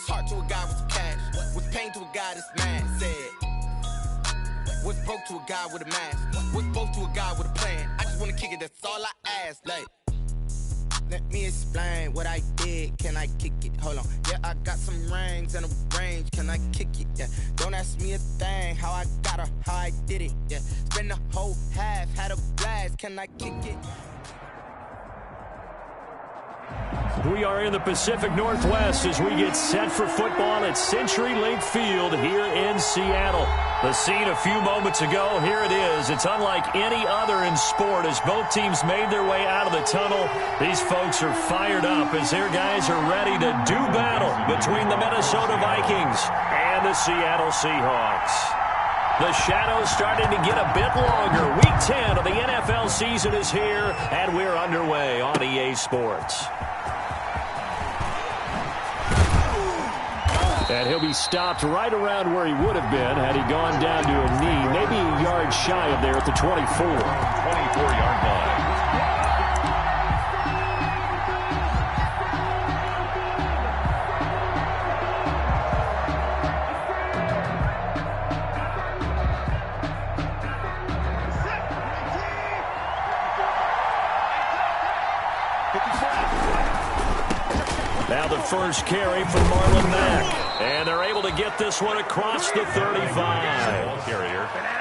What's heart to a guy with some cash? What's pain to a guy that's mad? Said. What's broke to a guy with a mask? What's both to a guy with a plan? I just wanna kick it, that's all I ask. Like, let me explain what I did. Can I kick it? Hold on. Yeah, I got some rings and a range. Can I kick it? Yeah. Don't ask me a thing. How I got her, how I did it. Yeah. Spend the whole half, had a blast. Can I kick it? We are in the Pacific Northwest as we get set for football at CenturyLink Field here in Seattle. The scene a few moments ago, here it is. It's unlike any other in sport as both teams made their way out of the tunnel. These folks are fired up as their guys are ready to do battle between the Minnesota Vikings and the Seattle Seahawks. The shadows starting to get a bit longer. Week 10 of the NFL season is here, and we're underway on EA Sports. And he'll be stopped right around where he would have been had he gone down to a knee, maybe a yard shy of there at the 24. 24-yard line. Now the first carry from Marlon Mack. And they're able to get this one across the 35.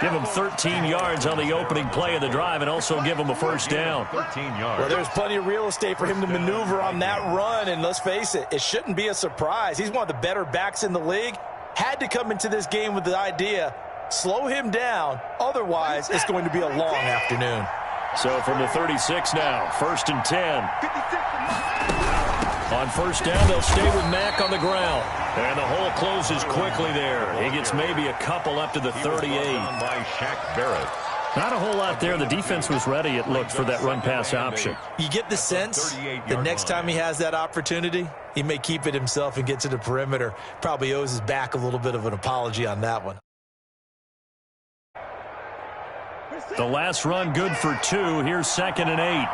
Give him 13 yards on the opening play of the drive and also give him a first down. 13 yards. Well, there's plenty of real estate for him to maneuver on that run. And let's face it, it shouldn't be a surprise. He's one of the better backs in the league. Had to come into this game with the idea, slow him down. Otherwise, it's going to be a long afternoon. So from the 36 now, 1st and 10. On first down, they'll stay with Mack on the ground. And the hole closes quickly there. He gets maybe a couple up to the 38. By Shaq Barrett. Not a whole lot there. The defense was ready, it looked, for that run-pass option. You get the sense the next time he has that opportunity, he may keep it himself and get to the perimeter. Probably owes his back a little bit of an apology on that one. The last run good for 2. Here's 2nd and 8.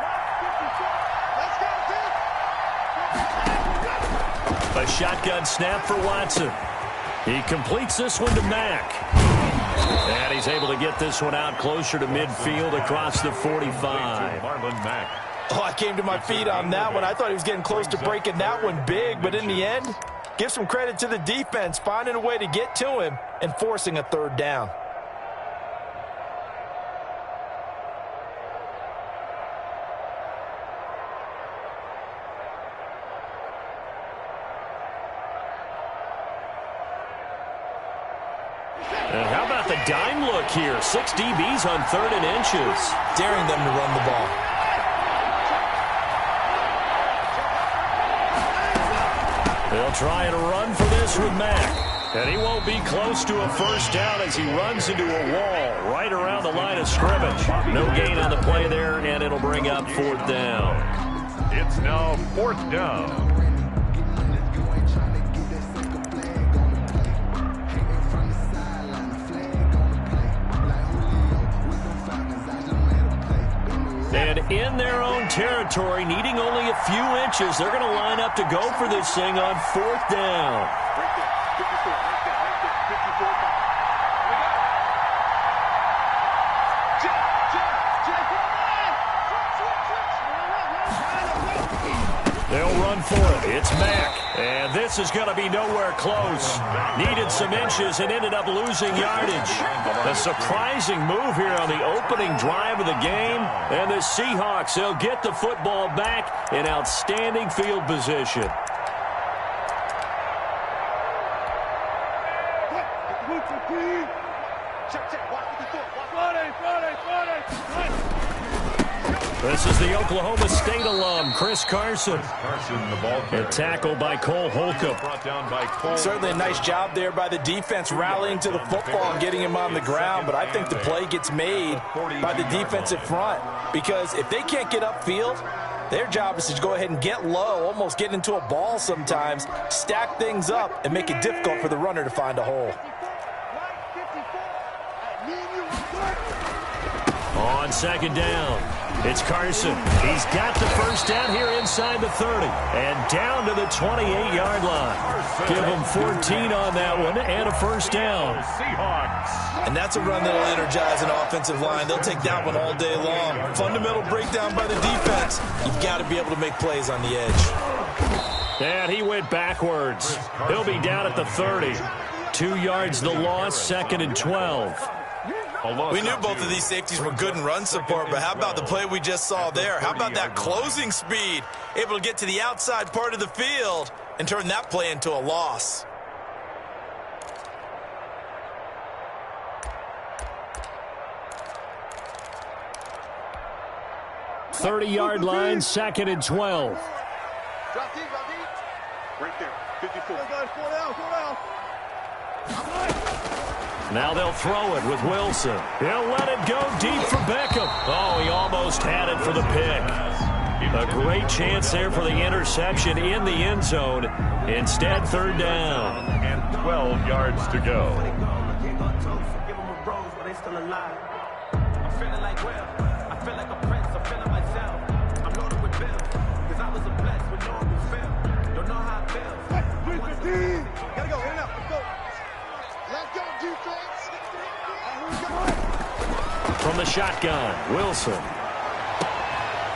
A shotgun snap for Watson. He completes this one to Mack. And he's able to get this one out closer to midfield across the 45. Marlon Mack. Oh, I came to my feet on that one. I thought he was getting close to breaking that one big, but in the end, give some credit to the defense, finding a way to get to him and forcing a 3rd down. And how about the dime look here? 6 DBs on 3rd and inches. Daring them to run the ball. They'll try and run for this with Mack. And he won't be close to a first down as he runs into a wall right around the line of scrimmage. No gain on the play there, and it'll bring up 4th down. It's now 4th down. And in their own territory, needing only a few inches, they're going to line up to go for this thing on 4th down. They'll run for it. It's Mack. And this is going to be nowhere close. Needed some inches and ended up losing yardage. A surprising move here on the opening drive of the game. And the Seahawks, they'll get the football back in outstanding field position. This is the Oklahoma State alum, Chris Carson. The ball a tackle by Cole Holcomb. Brought down by Cole. Certainly a nice job there by the defense rallying to the football and getting him on the ground, but I think the play gets made by the defensive front because if they can't get upfield, their job is to go ahead and get low, almost get into a ball sometimes, stack things up, and make it difficult for the runner to find a hole. On 2nd down, it's Carson. He's got the first down here inside the 30 and down to the 28-yard line. Give them 14 on that one and a first down. Seahawks. And that's a run that'll energize an offensive line. They'll take that one all day long. Fundamental breakdown by the defense. You've got to be able to make plays on the edge. And he went backwards. He'll be down at the 30. 2 yards the loss, 2nd and 12. We knew both of these safeties were good in run support, but how about the play we just saw there? How about that closing speed? Able to get to the outside part of the field and turn that play into a loss. Thirty-yard line, 2nd and 12. Drop deep. Right there, 54. Now they'll throw it with Wilson. He'll let it go deep for Beckham. Oh, he almost had it for the pick. A great chance there for the interception in the end zone. Instead, 3rd down. And 12 yards to go. Gotta go, in and out, let's go. Let's go, defense. From the shotgun, Wilson.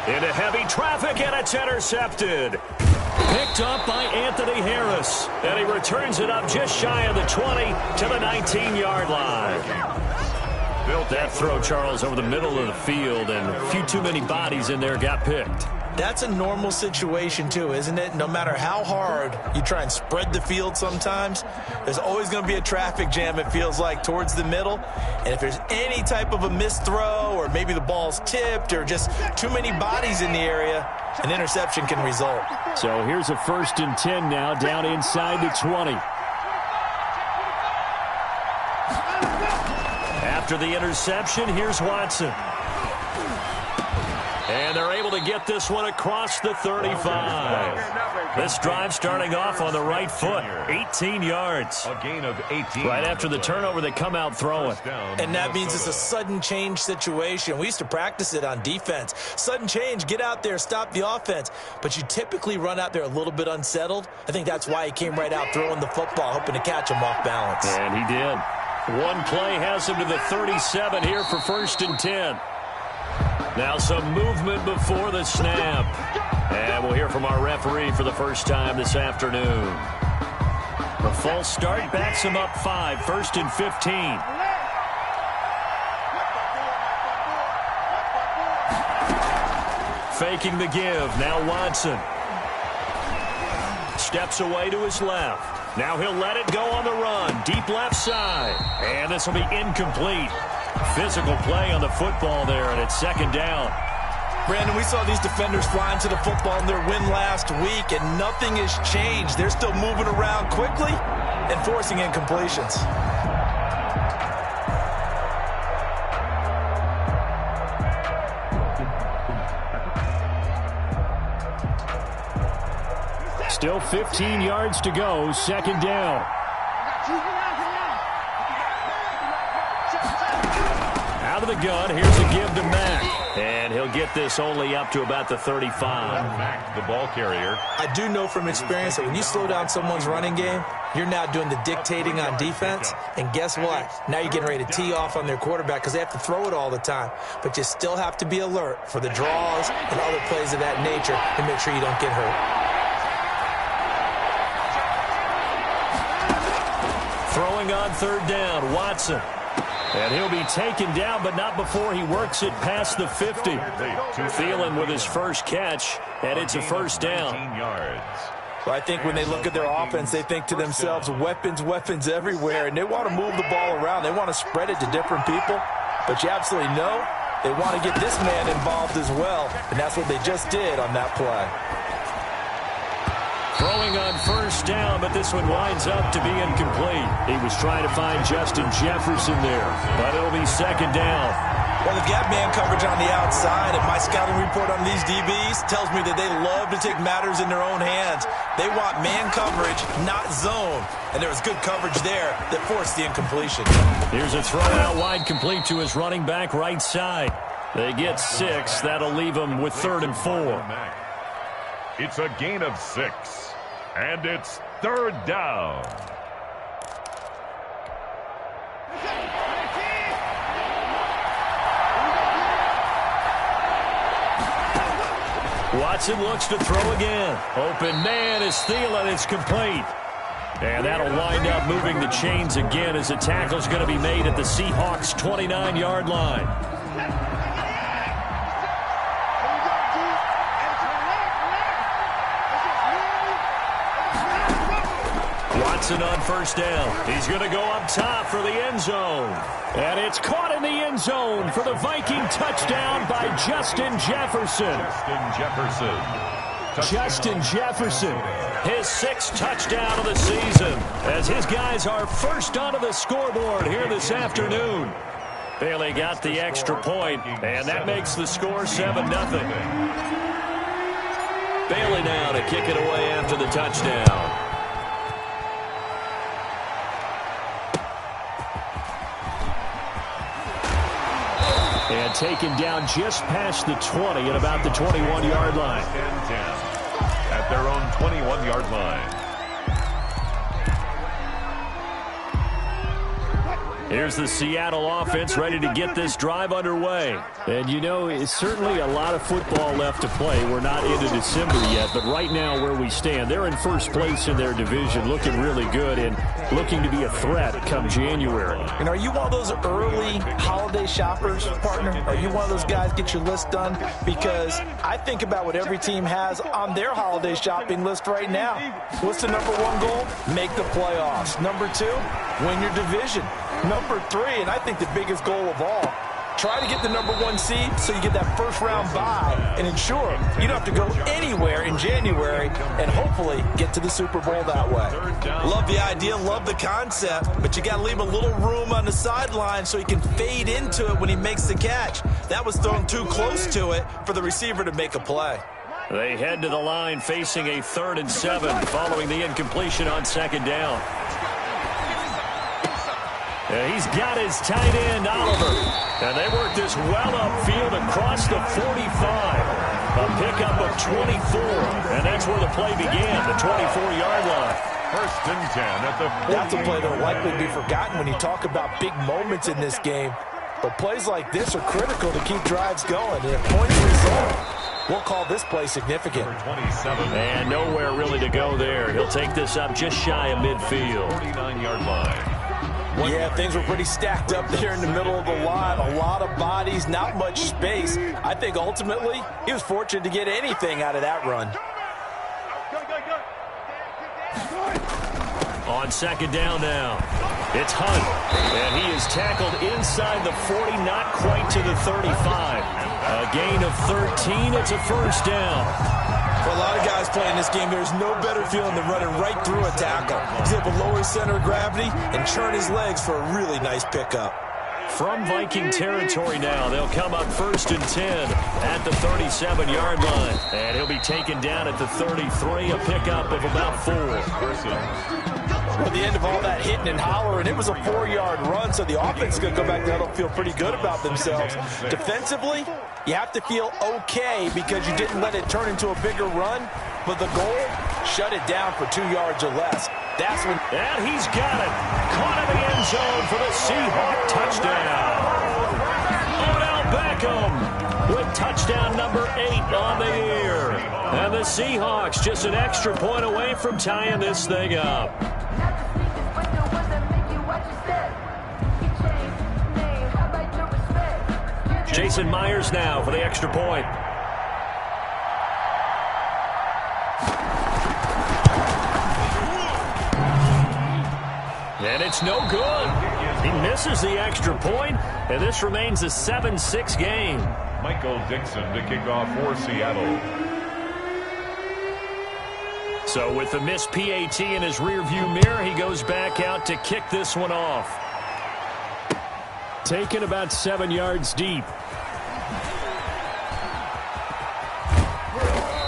Into heavy traffic, and it's intercepted. Picked up by Anthony Harris. And he returns it up just shy of the 20 to the 19-yard line. That throw, Charles, over the middle of the field, and a few too many bodies in there got picked. That's a normal situation, too, isn't it? No matter how hard you try and spread the field sometimes, there's always going to be a traffic jam, it feels like, towards the middle. And if there's any type of a missed throw, or maybe the ball's tipped, or just too many bodies in the area, an interception can result. So here's a 1st and 10 now, down inside the 20. After the interception, here's Watson. And they're able to get this one across the 35. This drive starting off on the right foot. 18 yards. A gain of 18. Right after the turnover, they come out throwing. And that means it's a sudden change situation. We used to practice it on defense. Sudden change, get out there, stop the offense. But you typically run out there a little bit unsettled. I think that's why he came right out throwing the football, hoping to catch him off balance. And he did. One play has him to the 37 here for 1st and 10. Now some movement before the snap. And we'll hear from our referee for the first time this afternoon. A false start backs him up 5, 1st and 15. Faking the give. Now Watson. Steps away to his left. Now he'll let it go on the run. Deep left side. And this will be incomplete. Physical play on the football there, and it's 2nd down. Brandon, we saw these defenders flying to the football in their win last week, and nothing has changed. They're still moving around quickly and forcing incompletions. Still 15 yards to go, 2nd down. Out of the gun, here's a give to Mack. And he'll get this only up to about the 35. Mack, the ball carrier. I do know from experience that when you slow down someone's running game, you're now doing the dictating on defense. And guess what? Now you're getting ready to tee off on their quarterback because they have to throw it all the time. But you still have to be alert for the draws and other plays of that nature and make sure you don't get hurt. Throwing on 3rd down, Watson. And he'll be taken down, but not before he works it past the 50. Thielen with his first catch, and it's a 1st down. Well, I think when they look at their offense, they think to themselves, weapons everywhere, and they want to move the ball around. They want to spread it to different people, but you absolutely know they want to get this man involved as well, and that's what they just did on that play. Throwing on 1st down, but this one winds up to be incomplete. He was trying to find Justin Jefferson there, but it'll be 2nd down. Well, they've got man coverage on the outside, and my scouting report on these DBs tells me that they love to take matters in their own hands. They want man coverage, not zone, and there was good coverage there that forced the incompletion. Here's a throw out wide complete to his running back right side. They get 6. That'll leave them with 3rd and 4. It's a gain of 6. And it's third down. Watson looks to throw again. Open man is Thielen. It's complete. And that'll wind up moving the chains again as a tackle's going to be made at the Seahawks' 29-yard line. Watson on first down. He's going to go up top for the end zone. And it's caught in the end zone for the Viking touchdown by Justin Jefferson. Justin Jefferson, his 6th touchdown of the season, as his guys are first onto the scoreboard here this afternoon. Bailey got the extra point, and that makes the score 7-0. Bailey now to kick it away after the touchdown. And taken down just past the 20 at about the 21-yard line. 10-10 at their own 21-yard line. Here's the Seattle offense ready to get this drive underway. And, you know, it's certainly a lot of football left to play. We're not into December yet, but right now where we stand, they're in first place in their division, looking really good and looking to be a threat come January. And are you one of those early holiday shoppers, partner? Are you one of those guys get your list done? Because I think about what every team has on their holiday shopping list right now. What's the number 1 goal? Make the playoffs. Number 2, win your division. Number 3, and I think the biggest goal of all, try to get the number 1 seed so you get that first-round bye and ensure you don't have to go anywhere in January and hopefully get to the Super Bowl that way. Love the idea, love the concept, but you got to leave a little room on the sideline so he can fade into it when he makes the catch. That was thrown too close to it for the receiver to make a play. They head to the line facing a 3rd and 7 following the incompletion on 2nd down. He's got his tight end, Oliver. And they work this well upfield across the 45. A pickup of 24. And that's where the play began, the 24-yard line. 1st and 10 at the 40. That's a play that will likely be forgotten when you talk about big moments in this game. But plays like this are critical to keep drives going. And if points result, we'll call this play significant. 27. And nowhere really to go there. He'll take this up just shy of midfield. 49-yard line. Yeah, things were pretty stacked up there in the middle of the line. A lot of bodies, not much space. I think ultimately he was fortunate to get anything out of that run. On 2nd down now, it's Hunt. And he is tackled inside the 40, not quite to the 35. A gain of 13. It's a first down. For a lot of guys playing this game, there's no better feeling than running right through a tackle. He's able to lower his center of gravity and turn his legs for a really nice pickup. From Viking territory now, they'll come up 1st and 10 at the 37-yard line. And he'll be taken down at the 33, a pickup of about 4. At the end of all that hitting and hollering, it was a 4-yard run, so the offense is going to go back there and feel pretty good about themselves. Defensively, you have to feel okay because you didn't let it turn into a bigger run, but the goal, shut it down for 2 yards or less. That's when... And he's got it. Caught in the end zone for the Seahawk touchdown. Odell Beckham with touchdown number 8 on the year. And the Seahawks just an extra point away from tying this thing up. Jason Myers now for the extra point. And it's no good. He misses the extra point, and this remains a 7-6 game. Michael Dixon to kick off for Seattle. So with the missed PAT in his rearview mirror, he goes back out to kick this one off. Taken about 7 yards deep.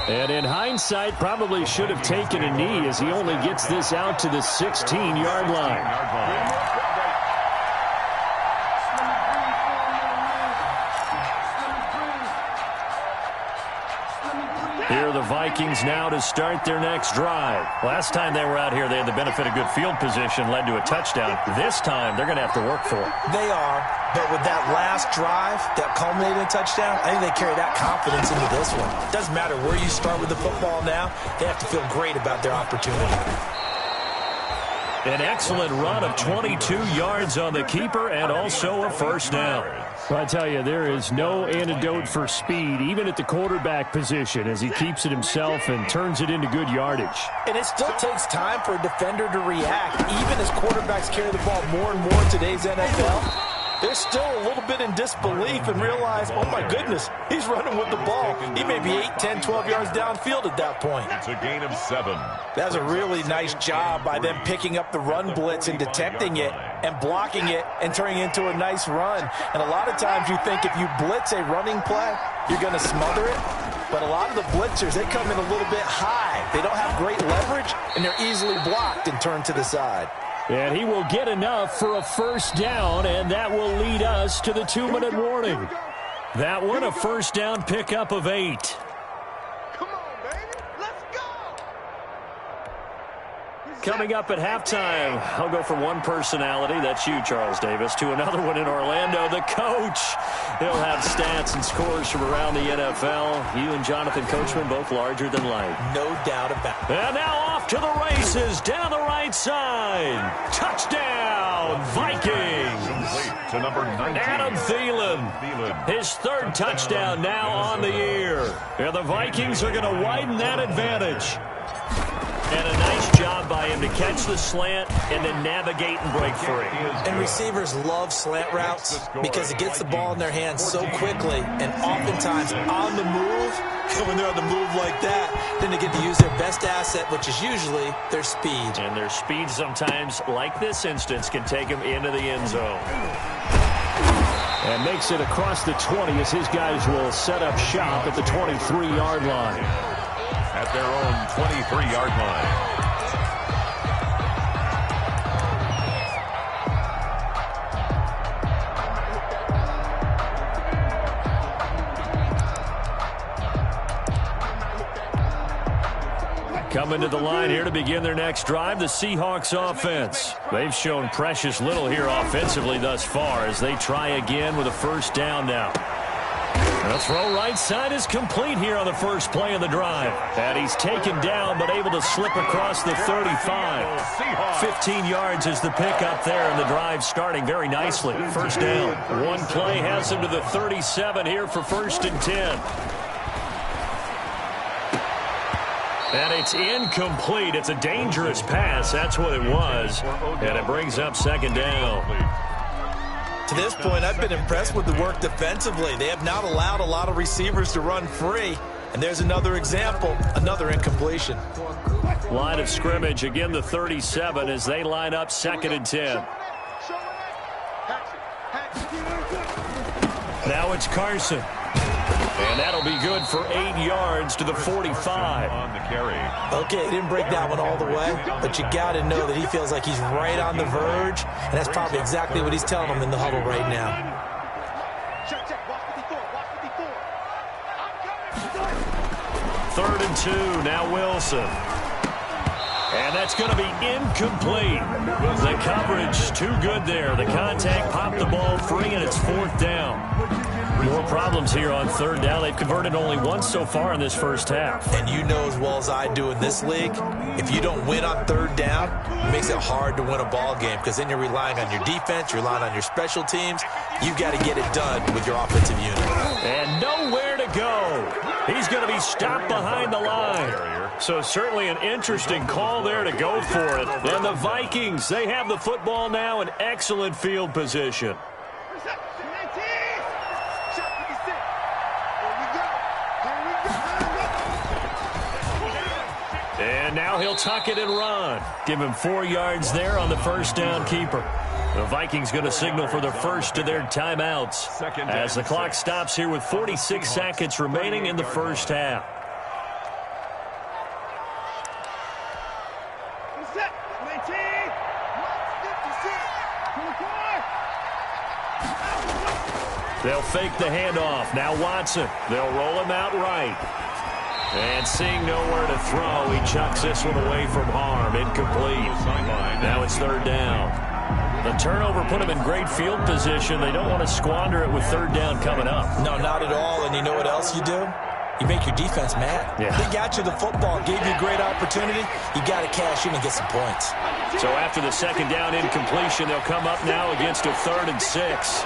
And in hindsight, probably should have taken a knee as he only gets this out to the 16-yard line. Here are the Vikings now to start their next drive. Last time they were out here, they had the benefit of good field position, led to a touchdown. This time, they're going to have to work for it. They are, but with that last drive, that culminated in a touchdown, I think they carry that confidence into this one. It doesn't matter where you start with the football now. They have to feel great about their opportunity. An excellent run of 22 yards on the keeper and also a first down. Well, I tell you, there is no antidote for speed, even at the quarterback position, as he keeps it himself and turns it into good yardage. And it still takes time for a defender to react. Even as quarterbacks carry the ball more and more in today's NFL, they're still a little bit in disbelief and realize, oh my goodness, he's running with the ball. He may be 8, 10, 12 yards downfield at that point. It's a gain of 7. That's a really nice job by them picking up the run blitz and detecting it and blocking it and turning it into a nice run. And a lot of times you think if you blitz a running play, you're going to smother it. But a lot of the blitzers, they come in a little bit high. They don't have great leverage, and they're easily blocked and turned to the side. And he will get enough for a first down, and that will lead us to the 2-minute warning. That one, a first down pickup of 8. Come on, baby. Let's go. Coming up at halftime, I'll go from one personality, that's you, Charles Davis, to another one in Orlando, the coach. He'll have stats and scores from around the NFL. You and Jonathan Coachman, both larger than life. No doubt about it. And now off to the races, down the right side. Touchdown, Vikings. Complete to number 19. Adam Thielen. His third touchdown now on the year. And the Vikings are going to widen that advantage. And a nice job by him to catch the slant and then navigate and break free. And receivers love slant routes because it gets the ball in their hands so quickly and oftentimes on the move. And when they're on the move like that, then they get to use their best asset, which is usually their speed. And their speed sometimes, like this instance, can take them into the end zone. And makes it across the 20 as his guys will set up shop at the 23-yard line. At their own 23-yard line. Coming to the line here to begin their next drive, the Seahawks offense. They've shown precious little here offensively thus far as they try again with a first down now. The throw right side is complete here on the first play of the drive. And he's taken down but able to slip across the 35. 15 yards is the pickup there, and the drive starting very nicely. First down. One play has him to the 37 here for 1st and 10. And it's incomplete. It's a dangerous pass. That's what it was. And it brings up 2nd down. To this point, I've been impressed with the work defensively. They have not allowed a lot of receivers to run free. And there's another example, another incompletion. Line of scrimmage, again the 37 as they line up 2nd and 10. Now it's Carson. And that'll be good for 8 yards to the 45. On the carry. Okay, he didn't break that one all the way, but you got to know that he feels like he's right on the verge, and that's probably exactly what he's telling them in the huddle right now. Third and 2, now Wilson. And that's going to be incomplete. The coverage too good there. The contact popped the ball free, and it's 4th down. More problems here on 3rd down. They've converted only once so far in this first half. And you know as well as I do in this league, if you don't win on 3rd down, it makes it hard to win a ball game because then you're relying on your defense, you're relying on your special teams. You've got to get it done with your offensive unit. And nowhere to go. He's going to be stopped behind the line. So certainly an interesting call there to go for it. And the Vikings, they have the football now in excellent field position. And now he'll tuck it and run. Give him 4 yards there on the first down keeper. The Vikings going to signal for the first of their timeouts as the clock stops here with 46 seconds remaining in the first half. They'll fake the handoff. Now Watson. They'll roll him out right. And seeing nowhere to throw, he chucks this one away from harm. Incomplete. Now it's third down. The turnover put him in great field position. They don't want to squander it with third down coming up. No, not at all. And you know what else you do? You make your defense mad. Yeah. They got you the football, gave you a great opportunity. You got to cash in and get some points. So after the second down incompletion, they'll come up now against a 3rd and 6.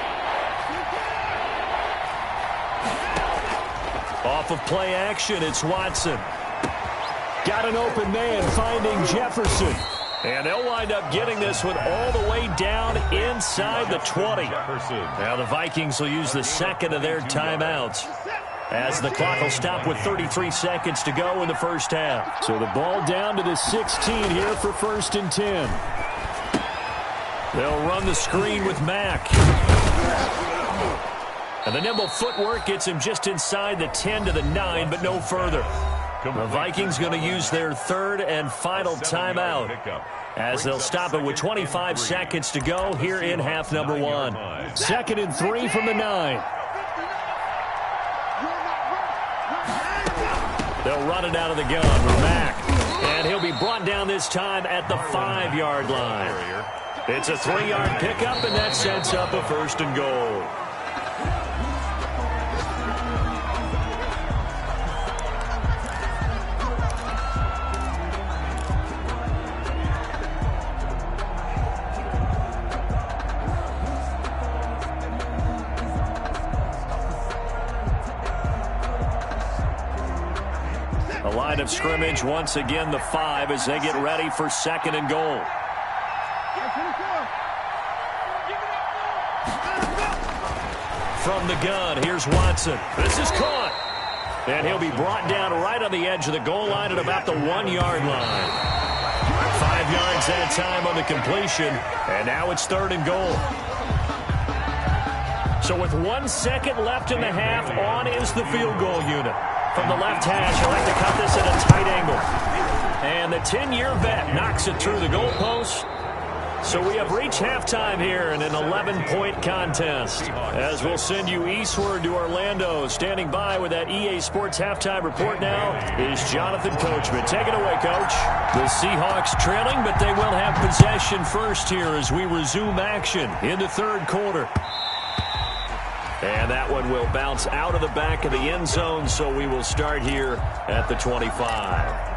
Off of play action, it's Watson. Got an open man, finding Jefferson. And they'll wind up getting this one all the way down inside the 20. Now the Vikings will use the second of their timeouts, as the clock will stop with 33 seconds to go in the first half. So the ball down to the 16 here for 1st and 10. They'll run the screen with Mack. And the nimble footwork gets him just inside the 10 to the 9, but no further. The Vikings going to use their 3rd and final timeout, as they'll stop it with 25 seconds to go here in half number 1. 2nd and 3 from the 9. They'll run it out of the gun with Mack. And he'll be brought down this time at the 5-yard line. It's a 3-yard pickup, and that sets up a 1st and goal. The line of scrimmage, once again, the 5 as they get ready for 2nd and goal. From the gun, here's Watson. This is caught. And he'll be brought down right on the edge of the goal line at about the 1-yard line. 5 yards that time on the completion, and now it's 3rd and goal. So with 1 second left in the half, on is the field goal unit. From the left hash, he'll have to cut this at a tight angle. And the 10-year vet knocks it through the goalpost. So we have reached halftime here in an 11-point contest. As we'll send you eastward to Orlando. Standing by with that EA Sports halftime report now is Jonathan Coachman. Take it away, Coach. The Seahawks trailing, but they will have possession first here as we resume action in the 3rd quarter. And that one will bounce out of the back of the end zone, so we will start here at the 25.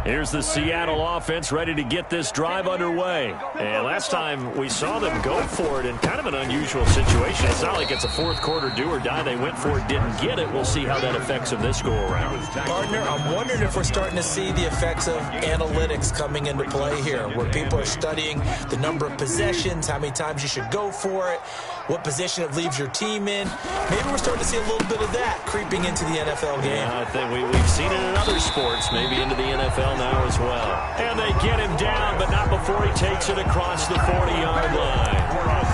Here's the Seattle offense ready to get this drive underway. And last time we saw them go for it in kind of an unusual situation. It's not like it's a 4th quarter do or die. They went for it, didn't get it. We'll see how that affects them this go-around. Partner, I'm wondering if we're starting to see the effects of analytics coming into play here, where people are studying the number of possessions, how many times you should go for it, what position it leaves your team in. Maybe we're starting to see a little bit of that creeping into the NFL game. Yeah, I think we've seen it in other sports, maybe into the NFL now as well. And they get him down, but not before he takes it across the 40-yard line.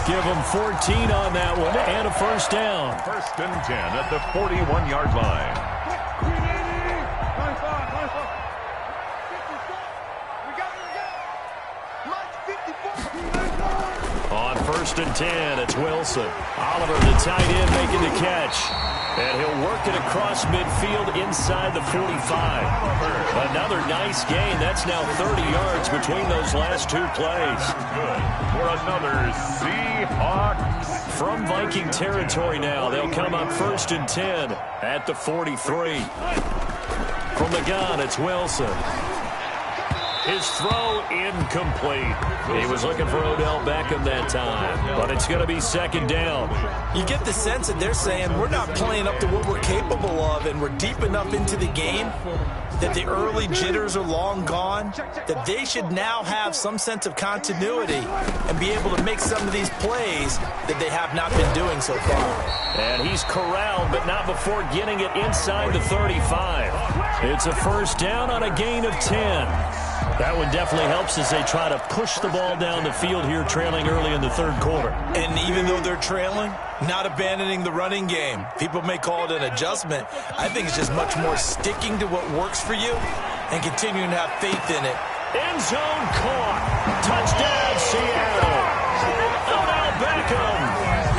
Give him 14 on that one and a 1st down. 1st and 10 at the 41-yard line. On 1st and 10, it's Wilson. Oliver, the tight end, making the catch. And he'll work it across midfield inside the 45. Another nice gain. That's now 30 yards between those last 2 plays. Good for another Seahawks. From Viking territory now, they'll come up 1st and 10 at the 43. From the gun, it's Wilson. His throw incomplete. He was looking for Odell Beckham that time, but it's going to be 2nd down. You get the sense that they're saying we're not playing up to what we're capable of, and we're deep enough into the game that the early jitters are long gone, that they should now have some sense of continuity and be able to make some of these plays that they have not been doing so far. And he's corralled, but not before getting it inside the 35. It's a 1st down on a gain of 10. That one definitely helps as they try to push the ball down the field here, trailing early in the 3rd quarter. And even though they're trailing, not abandoning the running game. People may call it an adjustment. I think it's just much more sticking to what works for you and continuing to have faith in it End zone caught. Touchdown, Seattle. Odell Beckham.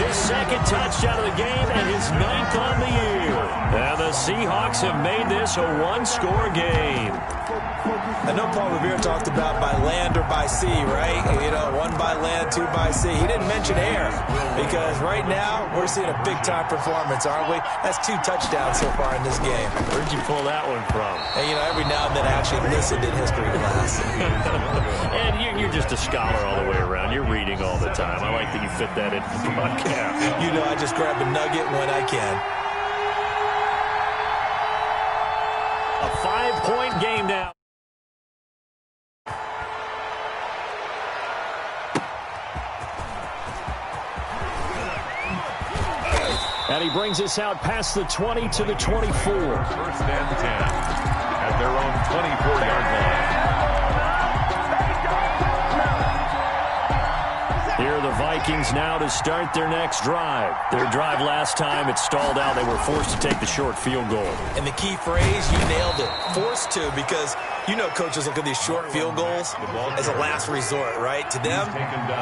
His second touchdown of the game and his 9th on the year. And the Seahawks have made this a one-score game. I know Paul Revere talked about by land or by sea, right? You know, 1 by land, 2 by sea. He didn't mention air because right now we're seeing a big-time performance, aren't we? That's 2 touchdowns so far in this game. Where'd you pull that one from? And, you know, every now and then I actually listened in history class. And you're just a scholar all the way around. You're reading all the time. I like that you fit that into the broadcast. You know, I just grab a nugget when I can. A 5-point game now. And he brings us out past the 20 to the 24. First and 10 at their own 24-yard line. Here are the Vikings now to start their next drive. Their drive last time, it stalled out. They were forced to take the short field goal. And the key phrase, you nailed it, forced to, because you know coaches look at these short field goals as a last resort, right? To them,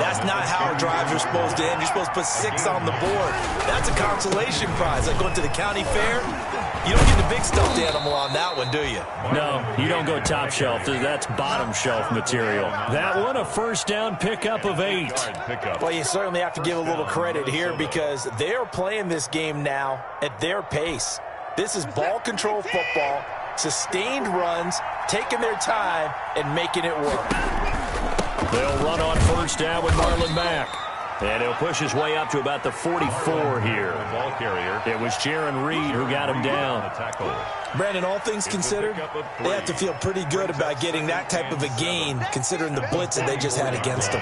that's not how drives are supposed to end. You're supposed to put 6 on the board. That's a consolation prize. Like going to the county fair, you don't get the big stuffed animal on that one, do you? No, you don't go top shelf. That's bottom shelf material. That one, a first down pickup of 8. Well, you certainly have to give a little credit here because they're playing this game now at their pace. This is ball control football, sustained runs, taking their time, and making it work. They'll run on first down with Marlon Mack. And he'll push his way up to about the 44 here. Ball carrier. It was Jaron Reed who got him down. Brandon, all things considered, they have to feel pretty good about getting that type of a gain considering the blitz that they just had against them.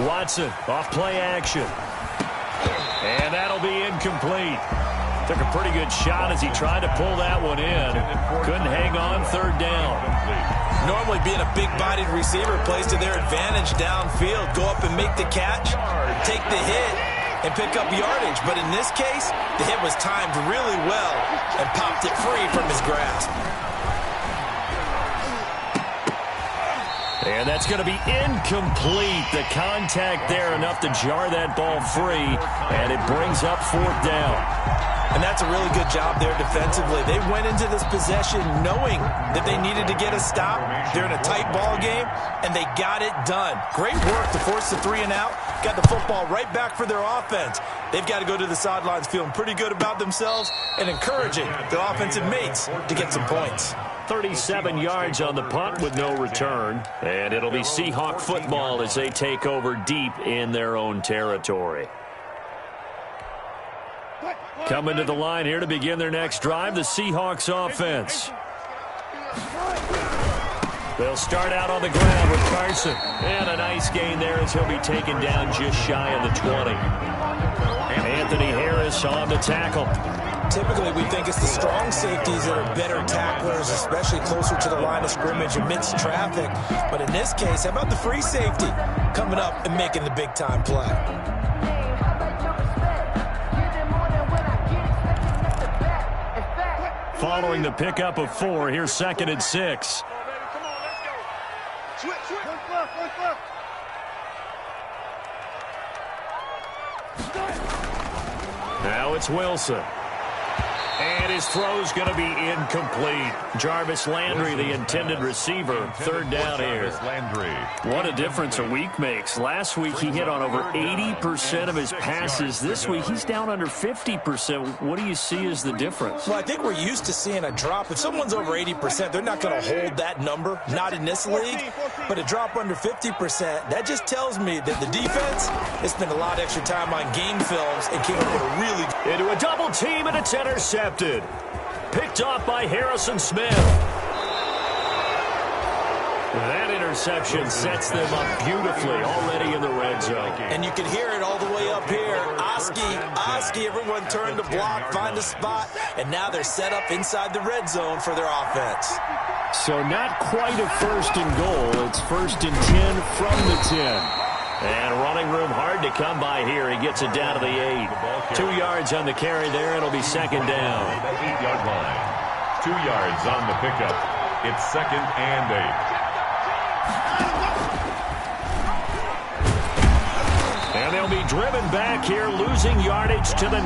Watson, off play action. And that'll be incomplete. Took a pretty good shot as he tried to pull that one in. Couldn't hang on, third down. Normally being a big-bodied receiver plays to their advantage downfield. Go up and make the catch, take the hit, and pick up yardage. But in this case, the hit was timed really well and popped it free from his grasp. And that's going to be incomplete. The contact there enough to jar that ball free, and it brings up fourth down. And that's a really good job there defensively. They went into this possession knowing that they needed to get a stop. They're in a tight ball game, and they got it done. Great work to force the 3 and out. Got the football right back for their offense. They've got to go to the sidelines feeling pretty good about themselves and encouraging their offensive mates to get some points. 37 yards on the punt with no return. And it'll be Seahawk football as they take over deep in their own territory. Coming to the line here to begin their next drive, the Seahawks offense. They'll start out on the ground with Carson. And a nice gain there as he'll be taken down just shy of the 20. Anthony Harris on the tackle. Typically, we think it's the strong safeties that are better tacklers, especially closer to the line of scrimmage amidst traffic. But in this case, how about the free safety coming up and making the big-time play? Following the pickup of 4, here's 2nd and 6. Now it's Wilson. And his throw's going to be incomplete. Jarvis Landry, the intended receiver. Third down here. What a difference a week makes. Last week he hit on over 80% of his passes. This week he's down under 50%. What do you see as the difference? Well, I think we're used to seeing a drop. If someone's over 80%, they're not going to hold that number. Not in this league. But a drop under 50%, that just tells me that the defense has spent a lot of extra time on game films and came up with a really... Into a double team, and it's intercepted. Picked off by Harrison Smith. That interception sets them up beautifully already in the red zone. And you can hear it all the way up here. Oski, everyone turned to block, find a spot, and now they're set up inside the red zone for their offense. So not quite a 1st and goal. It's 1st and 10 from the 10. And running room hard to come by here. He gets it down to the 8. 2 yards on the carry there. It'll be second down. 8-yard line. 2 yards on the pickup. It's second and 8. And they'll be driven back here, losing yardage to the 9.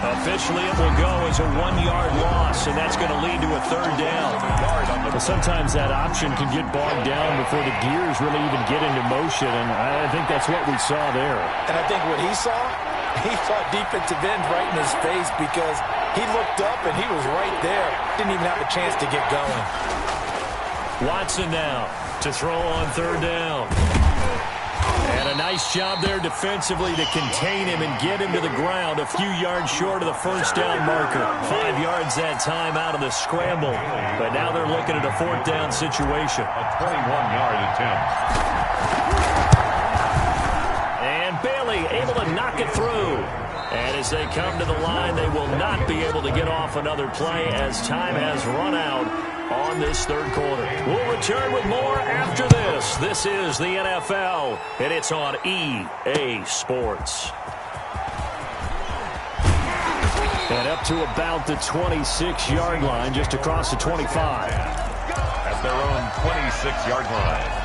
Officially, it will go as a 1-yard loss, and that's going to lead to a third down. Well, sometimes that option can get bogged down before the gears really even get into motion, and I think that's what we saw there. And I think what he saw defensive end right in his face because he looked up and he was right there. Didn't even have a chance to get going. Watson now to throw on third down. And a nice job there defensively to contain him and get him to the ground a few yards short of the first down marker. 5 yards that time out of the scramble. But now they're looking at a fourth down situation. A 21-yard attempt. And Bailey able to knock it through. And as they come to the line, they will not be able to get off another play as time has run out on this third quarter. We'll return with more after this. This is the NFL, and it's on EA Sports. And up to about the 26-yard line, just across the 25. At their own 26-yard line.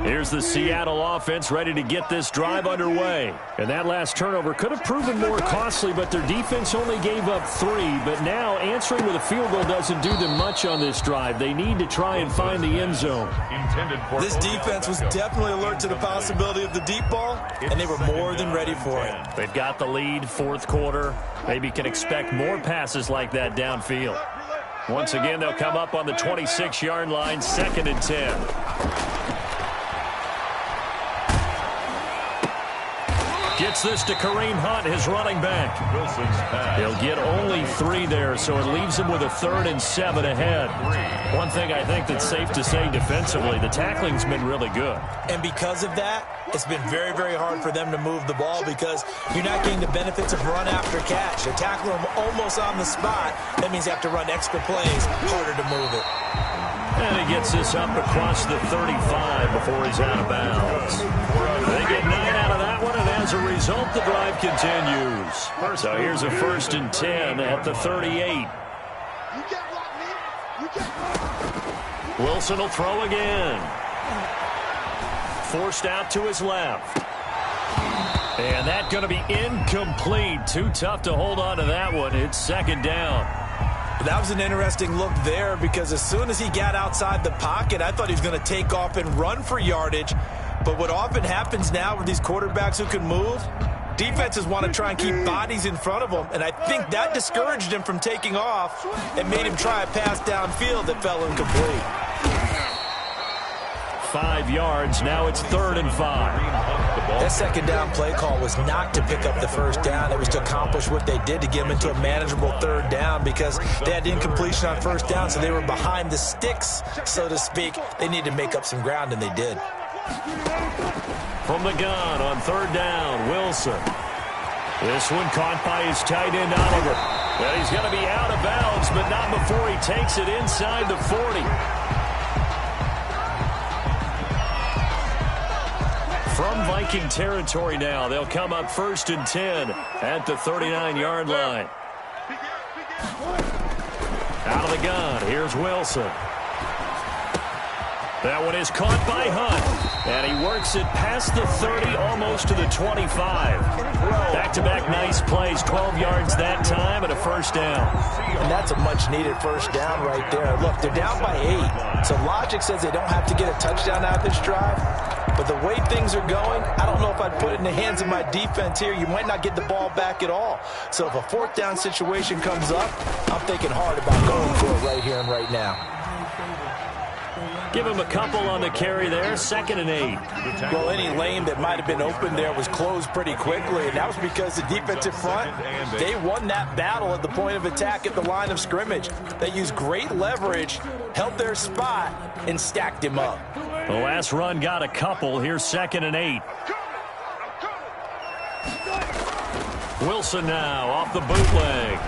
Here's the Seattle offense ready to get this drive underway. And that last turnover could have proven more costly, but their defense only gave up 3. But now answering with a field goal doesn't do them much on this drive. They need to try and find the end zone. This defense was definitely alert to the possibility of the deep ball, and they were more than ready for it. They've got the lead, fourth quarter. Maybe can expect more passes like that downfield. Once again, they'll come up on the 26-yard line, second and 10. Gets this to Kareem Hunt, his running back. He'll get only 3 there, so it leaves him with a 3rd and 7 ahead. One thing I think that's safe to say defensively, the tackling's been really good. And because of that, it's been very, very hard for them to move the ball because you're not getting the benefits of run after catch. They tackle him almost on the spot. That means you have to run extra plays, harder to move it. And he gets this up across the 35 before he's out of bounds. They get 9 out of that one, and as a result, the drive continues. So here's a 1st and 10 at the 38. Wilson will throw again. Forced out to his left. And that's going to be incomplete. Too tough to hold on to that one. It's second down. That was an interesting look there because as soon as he got outside the pocket, I thought he was going to take off and run for yardage. But what often happens now with these quarterbacks who can move, defenses want to try and keep bodies in front of them. And I think that discouraged him from taking off and made him try a pass downfield that fell incomplete. 5 yards. Now it's 3rd and 5. That second down play call was not to pick up the first down. It was to accomplish what they did to get them into a manageable 3rd down because they had incompletion on first down, so they were behind the sticks, so to speak. They needed to make up some ground, and they did. From the gun on 3rd down, Wilson. This one caught by his tight end, Oliver. Well, he's going to be out of bounds, but not before he takes it inside the 40. From Viking territory now, they'll come up 1st and 10 at the 39-yard line. Out of the gun, here's Wilson. That one is caught by Hunt, and he works it past the 30, almost to the 25. Back-to-back nice plays, 12 yards that time, and a first down. And that's a much-needed first down right there. Look, they're down by 8, so logic says they don't have to get a touchdown out of this drive. But the way things are going, I don't know if I'd put it in the hands of my defense here. You might not get the ball back at all. So if a 4th down situation comes up, I'm thinking hard about going for it right here and right now. Give him a couple on the carry there, 2nd and 8. Well, any lane that might have been open there was closed pretty quickly, and that was because the defensive front, they won that battle at the point of attack at the line of scrimmage. They used great leverage, held their spot, and stacked him up. The last run got a couple. Here's 2nd and 8. Wilson now off the bootleg.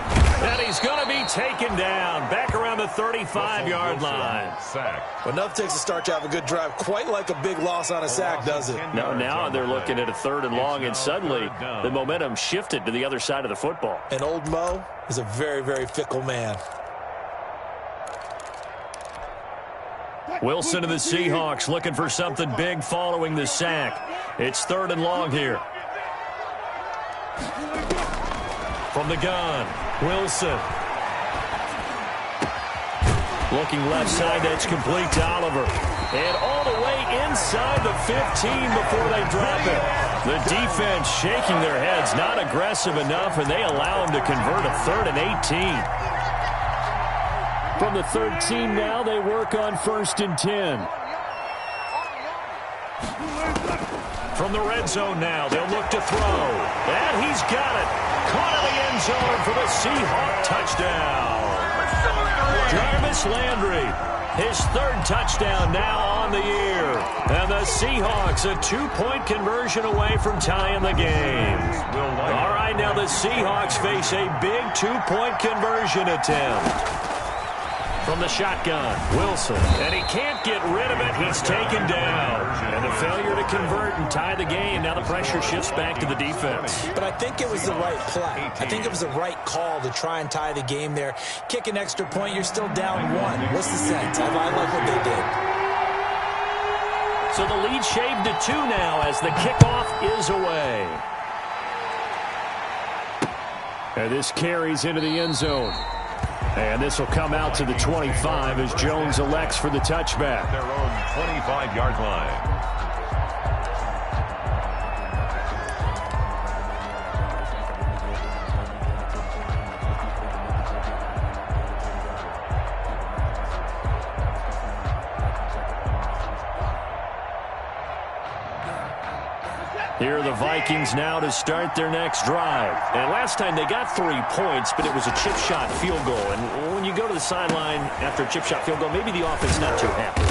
And he's going to be taken down back around the 35-yard line. Sack. Well, enough takes to start to have a good drive. Quite like a big loss on a sack, does it? No, now they're looking at a 3rd and long, and suddenly the momentum shifted to the other side of the football. And old Mo is a very, very fickle man. Wilson and the Seahawks looking for something big following the sack. It's 3rd and long here. From the gun, Wilson. Looking left side, that's complete to Oliver. And all the way inside the 15 before they drop it. The defense shaking their heads, not aggressive enough, and they allow them to convert a 3rd and 18. From the 13 now, they work on 1st and 10. From the red zone now, they'll look to throw. And he's got it. Caught in the end zone for the Seahawk touchdown. Jarvis Landry, his 3rd touchdown now on the year. And the Seahawks a 2-point conversion away from tying the game. All right, now the Seahawks face a big 2-point conversion attempt. From the shotgun, Wilson. And he can't get rid of it. He's taken down. And the failure to convert and tie the game. Now the pressure shifts back to the defense. But I think it was the right play. I think it was the right call to try and tie the game there. Kick an extra point, you're still down 1. What's the sense? I like what they did. So the lead shaved to 2 now as the kickoff is away. And this carries into the end zone. And this will come out to the 25 as Jones elects for the touchback. Their own 25-yard line. Here are the Vikings now to start their next drive. And last time they got 3 points, but it was a chip shot field goal. And when you go to the sideline after a chip shot field goal, maybe the offense not too happy.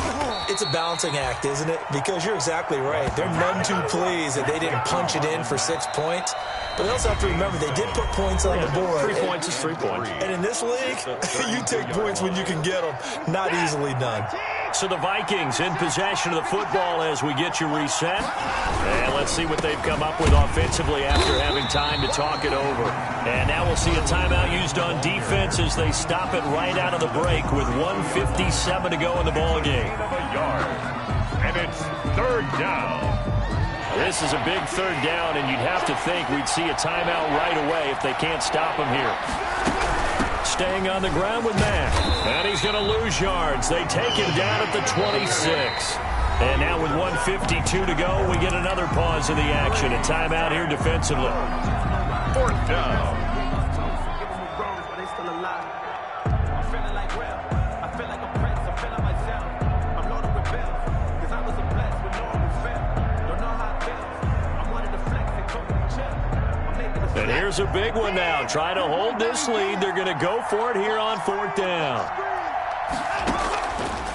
It's a balancing act, isn't it? Because you're exactly right. They're none too pleased that they didn't punch it in for 6 points. But they also have to remember they did put points on the board. 3 points is 3 points. And in this league, you take points when you can get them. Not easily done. So the Vikings in possession of the football as we get you reset. And let's see what they've come up with offensively after having time to talk it over. And now we'll see a timeout used on defense as they stop it right out of the break with 1:57 to go in the ballgame. And it's 3rd down. This is a big 3rd down, and you'd have to think we'd see a timeout right away if they can't stop him here. Staying on the ground with Mack. And he's going to lose yards. They take him down at the 26. And now with 1:52 to go, we get another pause in the action. A timeout here defensively. 4th down. And here's a big one now. Trying to hold this lead. They're going to go for it here on 4th down.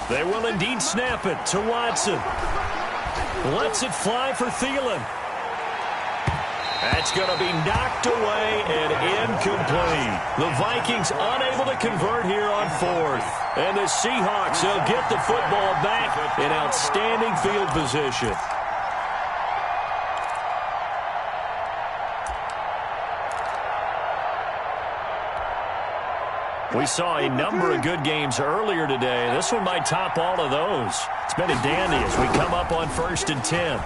They will indeed snap it to Watson. Lets it fly for Thielen. That's going to be knocked away and incomplete. The Vikings unable to convert here on 4th. And the Seahawks will get the football back in outstanding field position. We saw a number of good games earlier today. This one might top all of those. It's been a dandy as we come up on 1st and 10.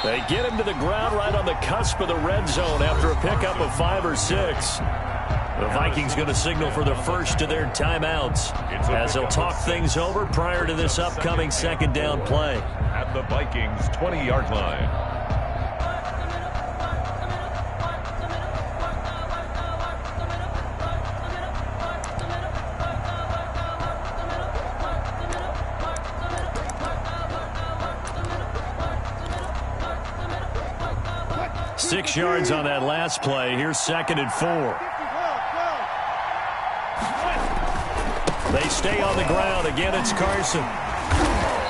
They get him to the ground right on the cusp of the red zone after a pickup of 5 or 6. The Vikings going to signal for the first of their timeouts as they'll talk things over prior to this upcoming 2nd down play. At the Vikings' 20-yard line. Six yards on that last play. Here's 2nd and 4. They stay on the ground. Again, it's Carson.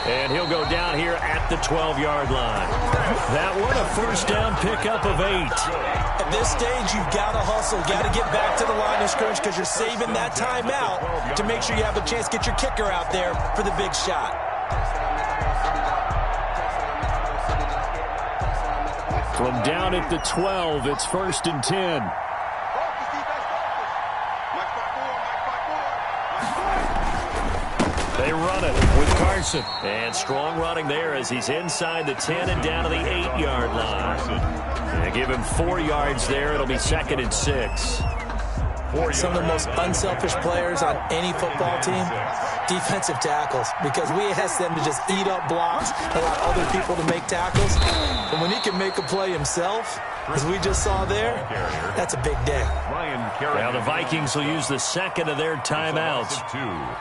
And he'll go down here here at the 12-yard line. That one a first down pickup of 8. At this stage, you've got to hustle. Got to get back to the line of scrimmage because you're saving that timeout to make sure you have a chance to get your kicker out there for the big shot. From down at the 12, it's 1st and 10. They run it with Carson. And strong running there as he's inside the 10 and down to the 8-yard line. They give him 4 yards there. It'll be 2nd and 6. Some of the most unselfish players on any football team, defensive tackles, because we ask them to just eat up blocks, allow other people to make tackles. But when he can make a play himself, as we just saw there, that's a big day. Now the Vikings will use the 2nd of their timeouts.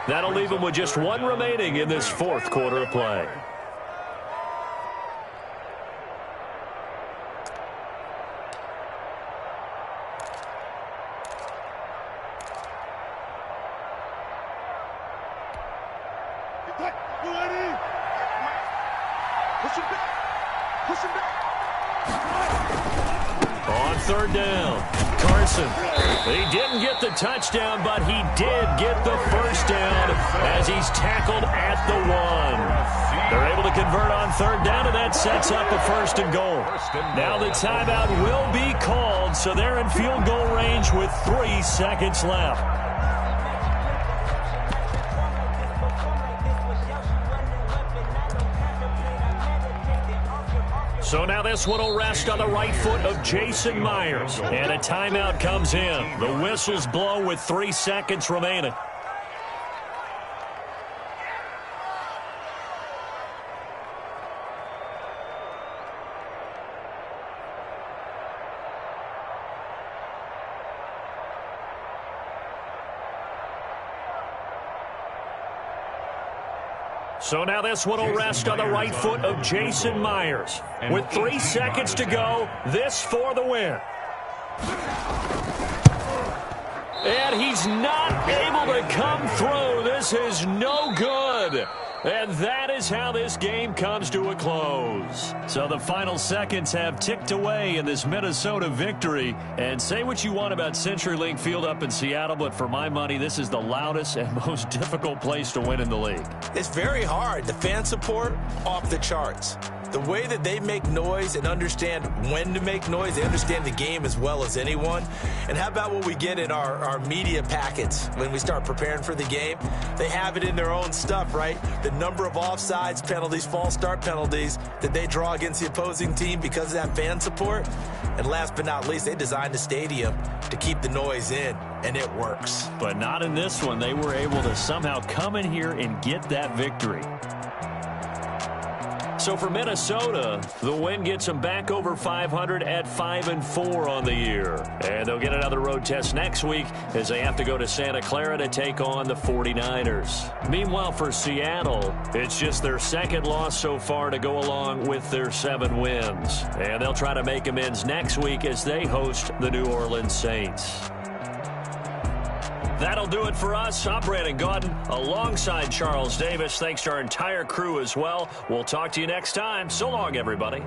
That'll leave them with just 1 remaining in this 4th quarter of play. On 3rd down, Carson. He didn't get the touchdown, but he did get the first down as he's tackled at the 1. They're able to convert on 3rd down, and that sets up a 1st and goal. Now the timeout will be called, so they're in field goal range with 3 seconds left. So now this one will rest on the right foot of Jason Myers. And a timeout comes in. The whistles blow with 3 seconds remaining. So now this one will rest on the right foot of Jason Myers. With 3 seconds to go, this for the win. And he's not able to come through. This is no good. And that is how this game comes to a close. So the final seconds have ticked away in this Minnesota victory. And say what you want about CenturyLink Field up in Seattle, but for my money, this is the loudest and most difficult place to win in the league. It's very hard. The fan support, off the charts. The way that they make noise and understand when to make noise, they understand the game as well as anyone. And how about what we get in our media packets when we start preparing for the game? They have it in their own stuff, right? The number of offsides penalties, false start penalties that they draw against the opposing team because of that fan support. And last but not least, they designed the stadium to keep the noise in, and it works. But not in this one. They were able to somehow come in here and get that victory. So for Minnesota, the win gets them back over 500 at 5-4 on the year. And they'll get another road test next week as they have to go to Santa Clara to take on the 49ers. Meanwhile, for Seattle, it's just their 2nd loss so far to go along with their 7 wins. And they'll try to make amends next week as they host the New Orleans Saints. That'll do it for us. I'm Brandon Gaudin alongside Charles Davis. Thanks to our entire crew as well. We'll talk to you next time. So long, everybody.